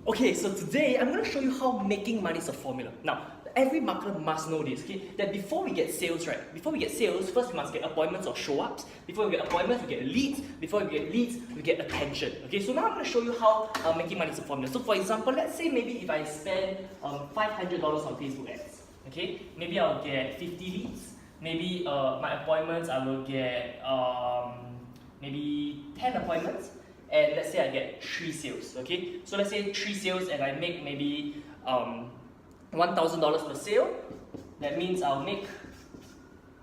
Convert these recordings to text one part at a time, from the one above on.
Okay, so today I'm going to show you how making money is a formula. Now, every marketer must know this, okay? That before we get sales, right? Before we get sales, first we must get appointments or show-ups. Before we get appointments, we get leads. Before we get leads, we get attention. Okay, so now I'm going to show you how making money is a formula. So for example, let's say maybe if I spend $500 on Facebook ads, okay? Maybe I'll get 50 leads. Maybe my appointments, I will get maybe 10 appointments. And let's say I get 3 sales, okay? So let's say 3 sales and I make maybe $1,000 per sale. That means I'll make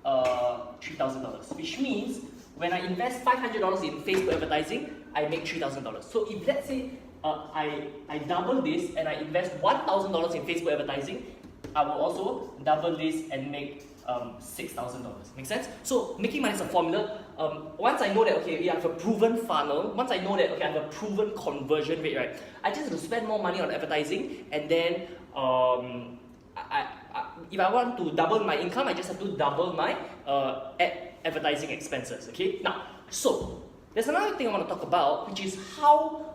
$3,000, which means when I invest $500 in Facebook advertising, I make $3,000. So if let's say I double this and I invest $1,000 in Facebook advertising, I will also double this and make $6,000. Make sense? So making money is a formula. Once I know that okay, we have a proven funnel. Once I know that okay, I have a proven conversion rate, right? I just have to spend more money on advertising, and then if I want to double my income, I just have to double my advertising expenses. Okay. Now, so there's another thing I want to talk about, which is how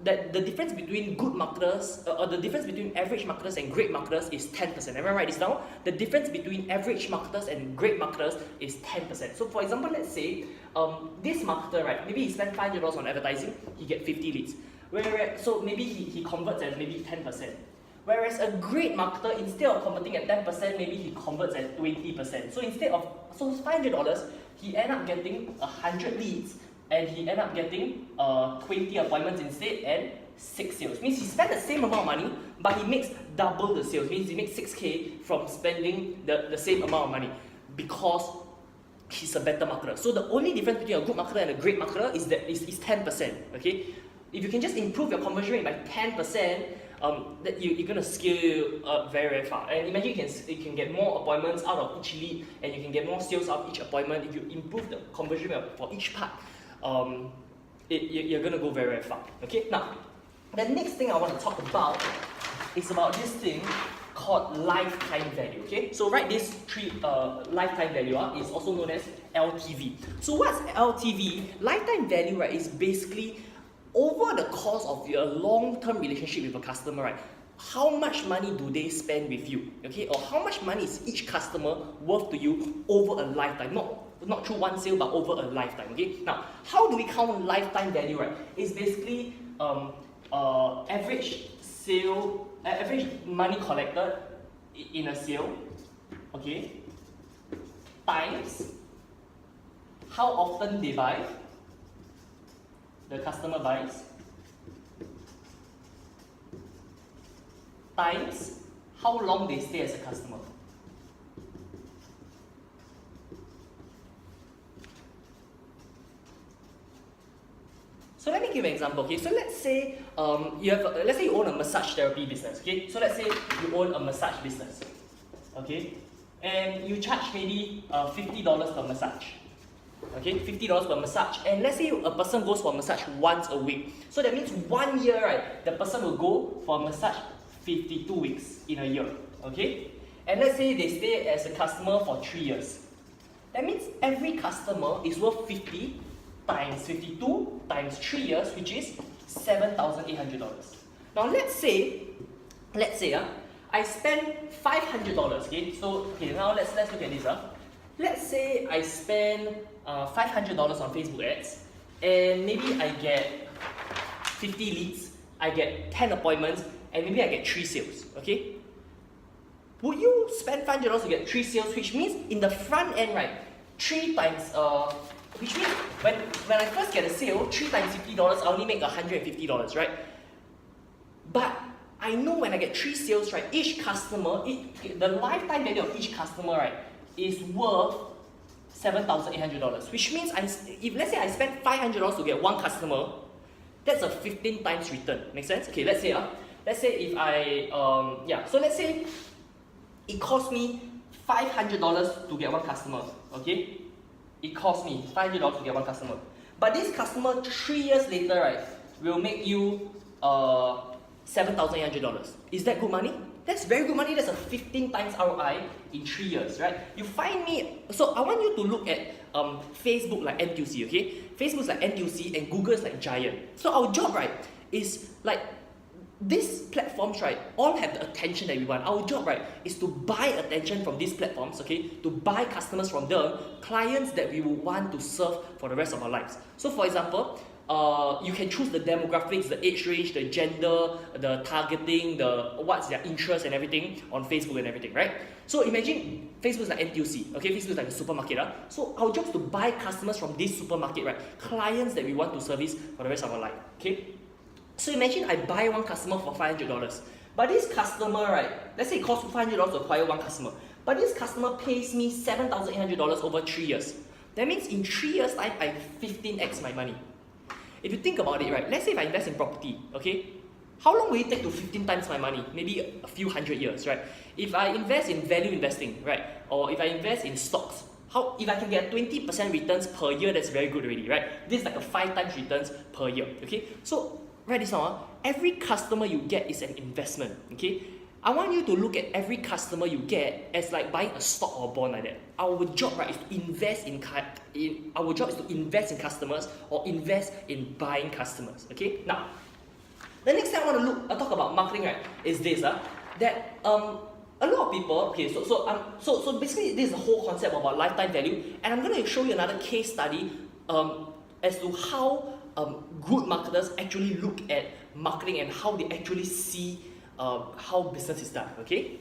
that the difference between good marketers, or the difference between average marketers and great marketers is 10%. Everyone write this down. The difference between average marketers and great marketers is 10%. So for example, let's say this marketer, right, maybe he spent $500 on advertising, he get 50 leads. So maybe he converts at maybe 10%. Whereas a great marketer, instead of converting at 10%, maybe he converts at 20%. So instead of $500, he end up getting 100 leads, and he ended up getting 20 appointments instead and 6 sales. Means he spent the same amount of money, but he makes double the sales. Means he makes 6K from spending the same amount of money because he's a better marketer. So the only difference between a good marketer and a great marketer is 10%. Okay, if you can just improve your conversion rate by 10%, that you're gonna scale very far. And imagine you can get more appointments out of each lead, and you can get more sales out of each appointment. If you improve the conversion rate for each part, you're gonna go very far. Okay. Now, the next thing I want to talk about is about this thing called lifetime value. Okay. So write this lifetime value is also known as LTV. So what's LTV? Lifetime value, right, is basically over the course of your long-term relationship with a customer, right? How much money do they spend with you? Okay, or how much money is each customer worth to you over a lifetime? Not through one sale, but over a lifetime. Okay. Now, how do we count lifetime value? Right, it's basically average money collected in a sale. Okay, times how often they buy, the customer buys, times how long they stay as a customer. So let me give an example. Okay, so let's say you own a massage therapy business. Okay, so let's say you own a massage business. Okay, and you charge maybe $50 per massage. Okay, $50 per massage, and let's say a person goes for a massage once a week. So that means 1 year, right? The person will go for a massage 52 weeks in a year. Okay, and let's say they stay as a customer for 3 years. That means every customer is worth 50 times 52 times 3 years, which is $7,800. Now let's say I spend $500. Okay, so now let's look at this. Let's say I spend $500 on Facebook ads, and maybe I get 50 leads, I get 10 appointments, and maybe I get 3 sales. Okay, would you spend $500 to get 3 sales? Which means in the front end, right, 3 times which means when I first get a sale, 3 times $50, I only make $150, right? But I know when I get 3 sales, right, each customer, the lifetime value of each customer, right, is worth $7,800. Which means if let's say I spend $500 to get 1 customer, that's a 15 times return. Make sense? Okay, let's say if I so let's say it costs me $500 to get 1 customer. Okay. It costs me $500 to get 1 customer. But this customer 3 years later, right, will make you $7,800. Is that good money? That's very good money. That's a 15 times ROI in 3 years, right? You find me. So I want you to look at Facebook like NTUC, okay? Facebook's like NTUC and Google is like Giant. So our job, right, is like these platforms, right, all have the attention that we want. Our job, right, is to buy attention from these platforms, okay, to buy customers from them, clients that we will want to serve for the rest of our lives. So for example, you can choose the demographics, the age range, the gender, the targeting, the what's their interest and everything on Facebook and everything, right? So imagine Facebook is like NTUC, okay? Facebook is like a supermarket. So our job is to buy customers from this supermarket, right? Clients that we want to service for the rest of our life, okay? So imagine I buy one customer for $500, but this customer, right, let's say it costs $500 to acquire one customer, but this customer pays me $7,800 over 3 years. That means in 3 years' time, I 15x my money. If you think about it, right, let's say if I invest in property, okay, how long will it take to 15 times my money? Maybe a few hundred years, right? If I invest in value investing, right, or if I invest in stocks, if I can get 20% returns per year, that's very good already, right? This is like a 5 times returns per year, okay? So write this down. Every customer you get is an investment, okay? I want you to look at every customer you get as like buying a stock or a bond like that. Our job, right, is to invest in customers or invest in buying customers, okay? Now, the next thing I want to talk about marketing, right, is this, that a lot of people, okay, so basically this is the whole concept about lifetime value, and I'm going to show you another case study as to how good marketers actually look at marketing and how they actually see how business is done, okay?